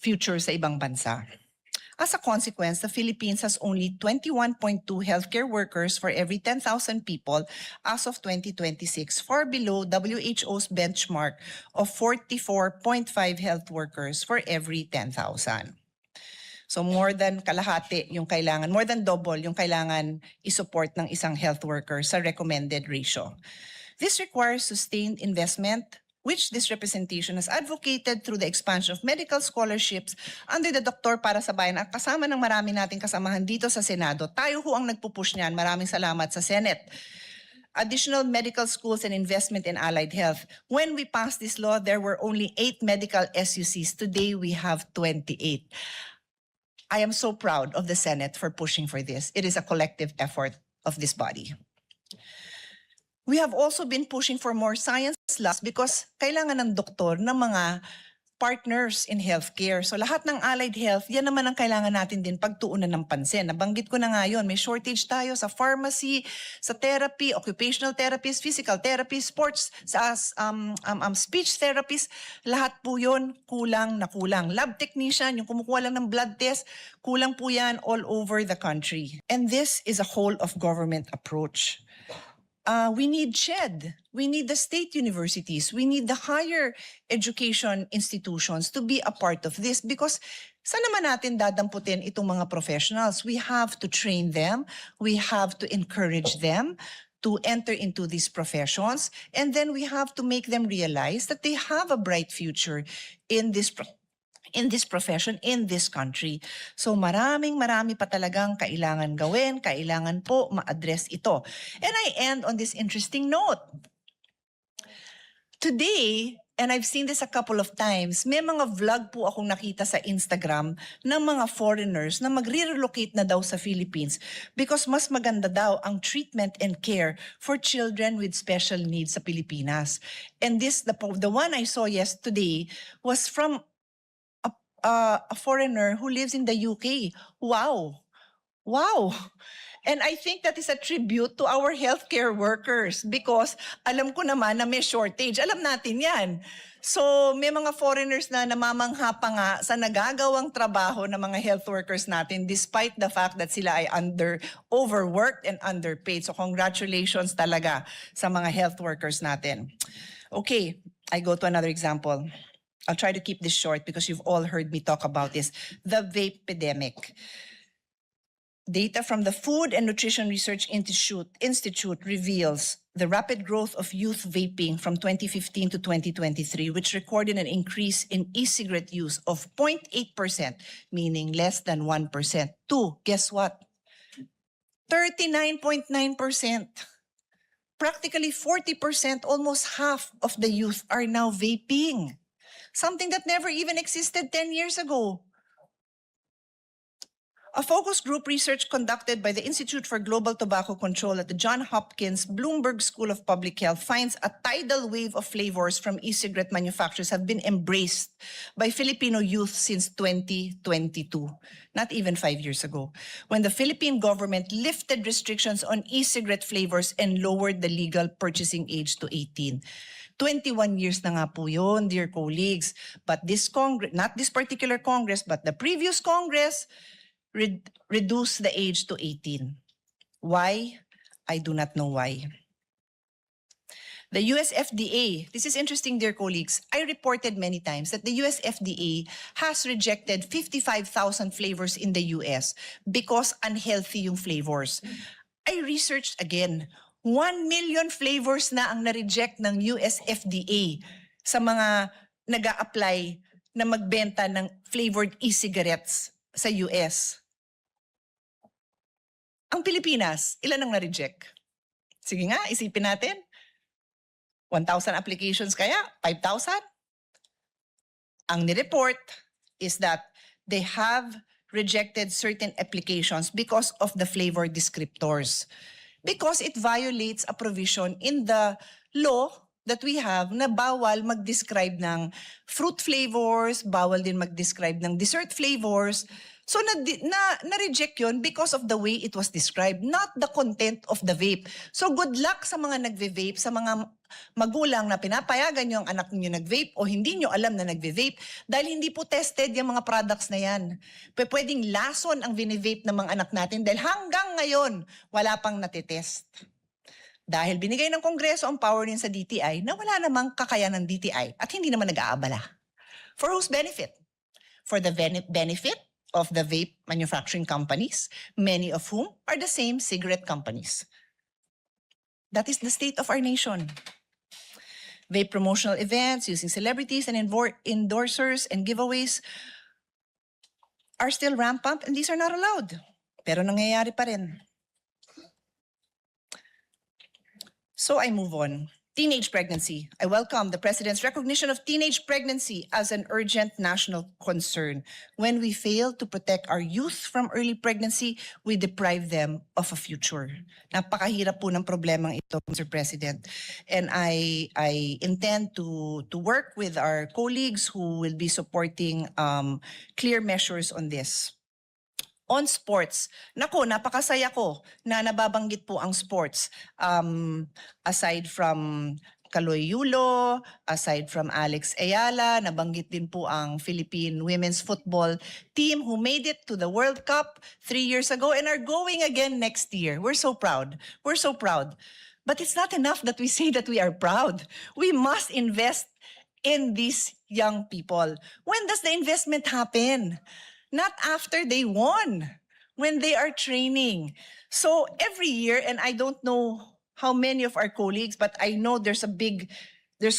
future sa ibang bansa. As a consequence, the Philippines has only 21.2 healthcare workers for every 10,000 people as of 2026, far below WHO's benchmark of 44.5 health workers for every 10,000. So more than kalahati yung kailangan, more than double yung kailangan isupport ng isang health worker sa recommended ratio. This requires sustained investment, which this representation has advocated through the expansion of medical scholarships under the Doktor para sa Bayan at kasama ng marami nating kasamahan dito sa Senado. Tayo ho ang nagpupush niyan. Maraming salamat sa Senate. Additional medical schools and investment in allied health. When we passed this law, there were only 8 medical SUCs. Today, we have 28. I am so proud of the Senate for pushing for this. It is a collective effort of this body. We have also been pushing for more science labs because kailangan ng doktor ng mga partners in healthcare. So lahat ng allied health, yan naman ang kailangan natin din pagtuunan ng pansin. Nabanggit ko na nga yun, may shortage tayo sa pharmacy, sa therapy, occupational therapists, physical therapists, sports, sa speech therapists. Lahat po yun, kulang na kulang. Lab technician, yung kumukuha lang ng blood test, kulang po yan all over the country. And this is a whole of government approach. We need SHED. We need the state universities. We need the higher education institutions to be a part of this because saan naman natin dadamputin itong mga professionals? We have to train them. We have to encourage them to enter into these professions. And then we have to make them realize that they have a bright future in this profession, in this country. So marami pa talagang kailangan gawin, kailangan po ma-address ito. And I end on this interesting note. Today, and I've seen this a couple of times, may mga vlog po akong nakita sa Instagram ng mga foreigners na magre-relocate na daw sa Philippines because mas maganda daw ang treatment and care for children with special needs sa Pilipinas. And this, the one I saw yesterday was from a foreigner who lives in the UK. Wow. Wow. And I think that is a tribute to our healthcare workers because alam ko naman na may shortage. Alam natin yan. So may mga foreigners na namamangha pa nga sa nagagawang trabaho ng mga health workers natin despite the fact that sila ay overworked and underpaid. So congratulations talaga sa mga health workers natin. Okay, I go to another example. I'll try to keep this short because you've all heard me talk about this. The vape epidemic. Data from the Food and Nutrition Research Institute reveals the rapid growth of youth vaping from 2015 to 2023, which recorded an increase in e-cigarette use of 0.8%, meaning less than 1%, to, guess what? 39.9%. Practically 40%, almost half of the youth are now vaping. Something that never even existed 10 years ago. A focus group research conducted by the Institute for Global Tobacco Control at the Johns Hopkins Bloomberg School of Public Health finds a tidal wave of flavors from e-cigarette manufacturers have been embraced by Filipino youth since 2022, not even 5 years ago, when the Philippine government lifted restrictions on e-cigarette flavors and lowered the legal purchasing age to 18. 21 years na nga po yun, dear colleagues. But this Congress, not this particular Congress, but the previous Congress, reduced the age to 18. Why? I do not know why. The US FDA, this is interesting, dear colleagues. I reported many times that the US FDA has rejected 55,000 flavors in the US because unhealthy yung flavors. I researched again. 1 million flavors na ang na-reject ng US FDA sa mga nag-a-apply na magbenta ng flavored e-cigarettes sa US. Ang Pilipinas, ilan ang na-reject? Sige nga, isipin natin. 1,000 applications kaya? 5,000? Ang nireport is that they have rejected certain applications because of the flavor descriptors. Because it violates a provision in the law that we have na bawal mag-describe ng fruit flavors, bawal din mag-describe ng dessert flavors. So na-reject yun because of the way it was described, not the content of the vape. So good luck sa mga nagve-vape, sa mga magulang na pinapayagan nyo ang anak niyo nag-vape o hindi nyo alam na nagve-vape dahil hindi po tested yung mga products na yan. Pwedeng lason ang vini-vape ng mga anak natin dahil hanggang ngayon wala pang natitest. Dahil binigay ng Kongreso ang power din sa DTI na wala namang kakayanan ng DTI at hindi naman nag-aabala. For whose benefit? For the benefit of the vape manufacturing companies, many of whom are the same cigarette companies. That is the state of our nation. vape promotional events using celebrities and endorsers and giveaways are still rampant and these are not allowed. Pero nangyayari pa rin. So I move on. Teenage pregnancy. I welcome the President's recognition of teenage pregnancy as an urgent national concern. When we fail to protect our youth from early pregnancy, we deprive them of a future. Napakahirap po ng problemang ito, Mr. President. And I intend to work with our colleagues who will be supporting clear measures on this. On sports, nako, napakasaya ko na nababanggit po ang sports. Aside from Kaloy Yulo, aside from Alex Ayala, nabanggit din po ang Philippine women's football team who made it to the World Cup 3 years ago and are going again next year. We're so proud. We're so proud. But it's not enough that we say that we are proud. We must invest in these young people. When does the investment happen? Not after they won, when they are training. So every year, and I don't know how many of our colleagues, but I know there's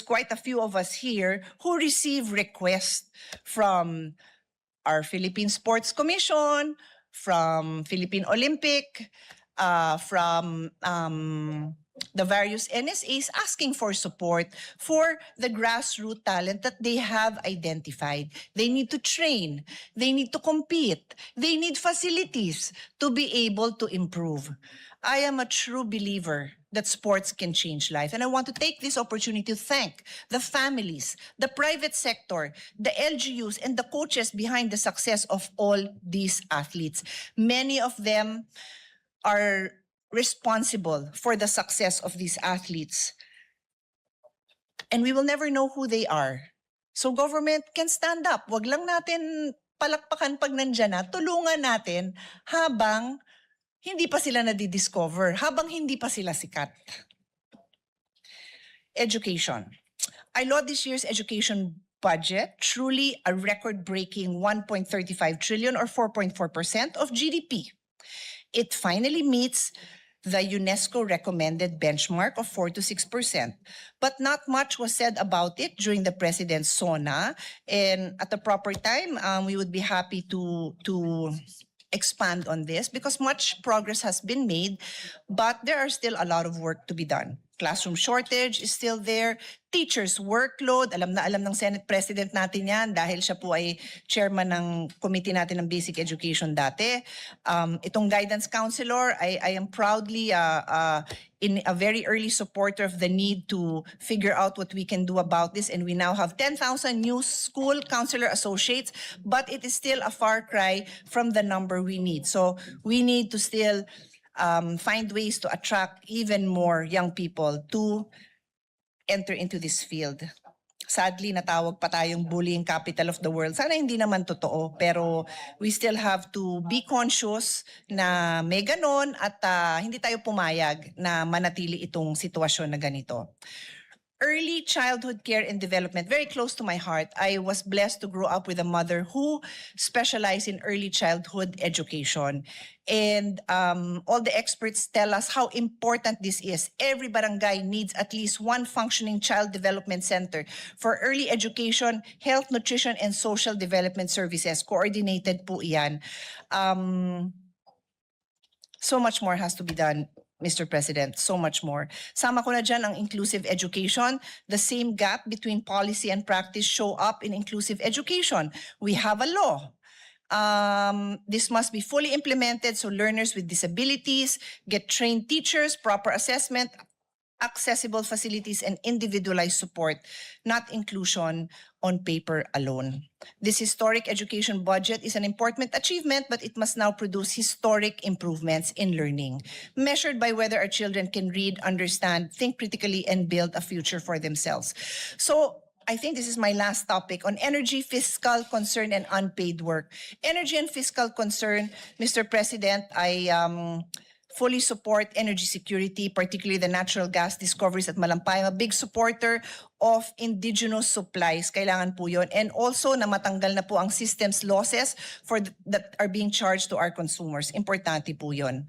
quite a few of us here who receive requests from our Philippine Sports Commission, from Philippine Olympic, from the various NSAs asking for support for the grassroots talent that they have identified. They need to train. They need to compete. They need facilities to be able to improve. I am a true believer that sports can change life. And I want to take this opportunity to thank the families, the private sector, the LGUs, and the coaches behind the success of all these athletes. Many of them are responsible for the success of these athletes. And we will never know who they are. So government can stand up. Wag lang natin palakpakan pag nandyan na. Tulungan natin habang hindi pa sila nadidiscover, habang hindi pa sila sikat. Education. I laud this year's education budget, truly a record-breaking 1.35 trillion or 4.4% of GDP. It finally meets the UNESCO recommended benchmark of 4 to 6%. But not much was said about it during the President's SONA. And at the proper time, we would be happy to expand on this because much progress has been made, but there are still a lot of work to be done. Classroom shortage is still there. Teachers' workload, alam na alam ng Senate President natin yan dahil siya po ay chairman ng committee natin ng basic education dati. Itong guidance counselor, I am proudly in a very early supporter of the need to figure out what we can do about this. And we now have 10,000 new school counselor associates, but it is still a far cry from the number we need. So we need to still find ways to attract even more young people to enter into this field. Sadly, natawag pa tayong bullying capital of the world. Sana hindi naman totoo, pero we still have to be conscious na may ganon at hindi tayo pumayag na manatili itong sitwasyon na ganito. Early childhood care and development, very close to my heart. I was blessed to grow up with a mother who specialized in early childhood education. And all the experts tell us how important this is. Every barangay needs at least one functioning child development center for early education, health, nutrition, and social development services. Coordinated po iyan. So much more has to be done, Mr. President, so much more. Sama ko na dyan ang inclusive education. The same gap between policy and practice show up in inclusive education. We have a law. This must be fully implemented so learners with disabilities get trained teachers, proper assessment, accessible facilities, and individualized support, not inclusion on paper alone. This historic education budget is an important achievement, but it must now produce historic improvements in learning, measured by whether our children can read, understand, think critically, and build a future for themselves. So I think this is my last topic on energy, fiscal concern, and unpaid work. Energy and fiscal concern, Mr. President, I fully support energy security, particularly the natural gas discoveries at Malampay. I'm a big supporter of indigenous supplies. Kailangan po yun. And also na matanggal na po ang systems losses that are being charged to our consumers. Importante po yun.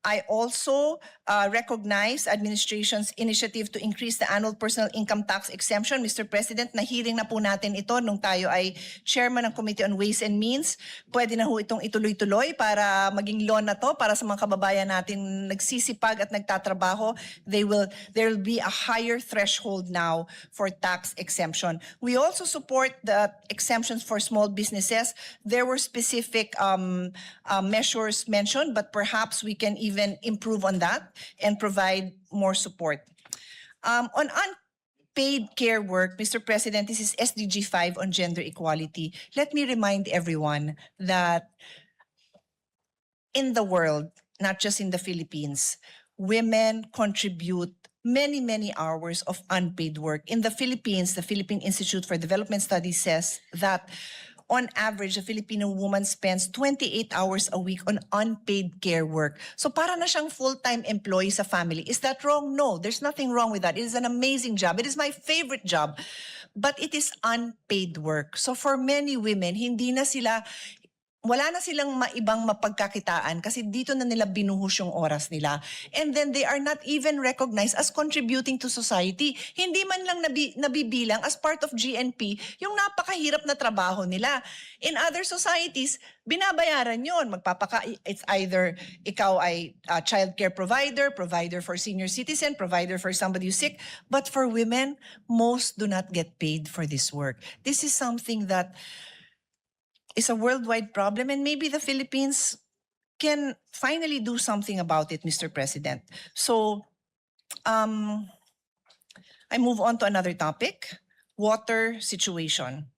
I also recognize administration's initiative to increase the annual personal income tax exemption. Mr. President, nahiring na po natin ito nung tayo ay chairman ng Committee on Ways and Means. Pwede na ho itong ituloy-tuloy para maging law na to para sa mga kababayan natin nagsisipag at nagtatrabaho. There will be a higher threshold now for tax exemption. We also support the exemptions for small businesses. There were specific measures mentioned, but perhaps we can even improve on that and provide more support. On unpaid care work, Mr. President, this is SDG 5 on gender equality. Let me remind everyone that in the world, not just in the Philippines, women contribute many hours of unpaid work. In the Philippines, the Philippine Institute for Development Studies says that on average, a Filipino woman spends 28 hours a week on unpaid care work. So para na siyang full-time employee sa family. Is that wrong? No, there's nothing wrong with that. It is an amazing job. It is my favorite job. But it is unpaid work. So for many women, wala na silang maibang mapagkakitaan kasi dito na nila binuhos yung oras nila. And then they are not even recognized as contributing to society. Hindi man lang nabibilang as part of GNP yung napakahirap na trabaho nila. In other societies, binabayaran yun. It's either ikaw ay child care provider for senior citizen, provider for somebody who's sick. But for women, most do not get paid for this work. This is something that is a worldwide problem, and maybe the Philippines can finally do something about it, Mr. President. So, I move on to another topic, water situation.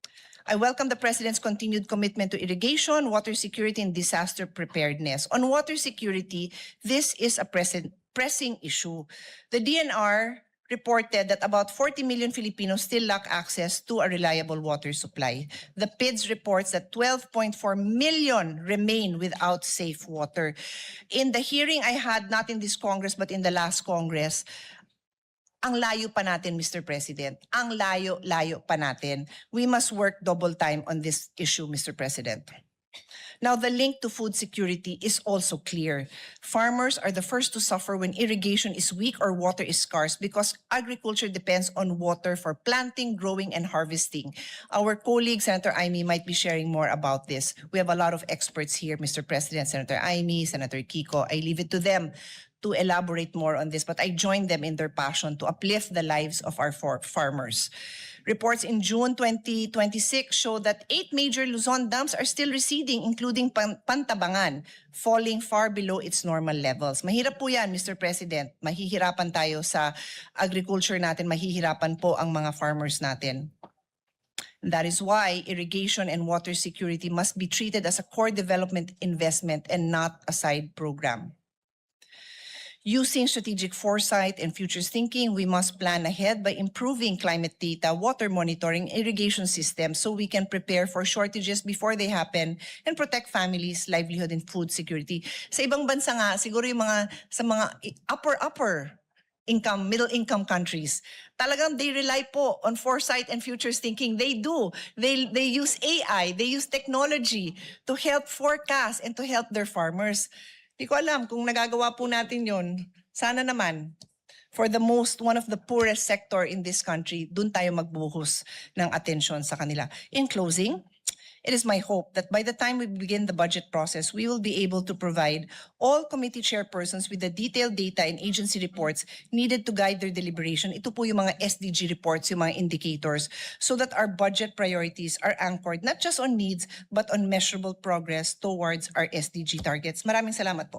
I welcome the President's continued commitment to irrigation, water security, and disaster preparedness. On water security, this is a pressing issue. The DNR reported that about 40 million Filipinos still lack access to a reliable water supply. The PIDS reports that 12.4 million remain without safe water. In the hearing I had, not in this Congress but in the last Congress, ang layo pa natin, Mr. President. Ang layo pa natin. We must work double time on this issue, Mr. President. Now, the link to food security is also clear. Farmers are the first to suffer when irrigation is weak or water is scarce because agriculture depends on water for planting, growing, and harvesting. Our colleague, Senator Aimee, might be sharing more about this. We have a lot of experts here, Mr. President, Senator Aimee, Senator Kiko. I leave it to them to elaborate more on this, but I join them in their passion to uplift the lives of our farmers. Reports in June 2026 show that 8 major Luzon dams are still receding, including Pantabangan, falling far below its normal levels. Mahirap po yan, Mr. President. Mahihirapan tayo sa agriculture natin, mahihirapan po ang mga farmers natin. That is why irrigation and water security must be treated as a core development investment and not a side program. Using strategic foresight and futures thinking, we must plan ahead by improving climate data, water monitoring, irrigation systems so we can prepare for shortages before they happen and protect families, livelihood, and food security. Sa ibang bansa nga, siguro yung sa mga upper income, middle income countries, talagang they rely po on foresight and futures thinking. They do. They use AI, they use technology to help forecast and to help their farmers. Di ko alam kung nagagawa po natin yon. Sana naman, for one of the poorest sector in this country, dun tayo magbuhos ng atensyon sa kanila. In closing, it is my hope that by the time we begin the budget process, we will be able to provide all committee chairpersons with the detailed data and agency reports needed to guide their deliberation. Ito po yung mga SDG reports, yung mga indicators, so that our budget priorities are anchored not just on needs, but on measurable progress towards our SDG targets. Maraming salamat po.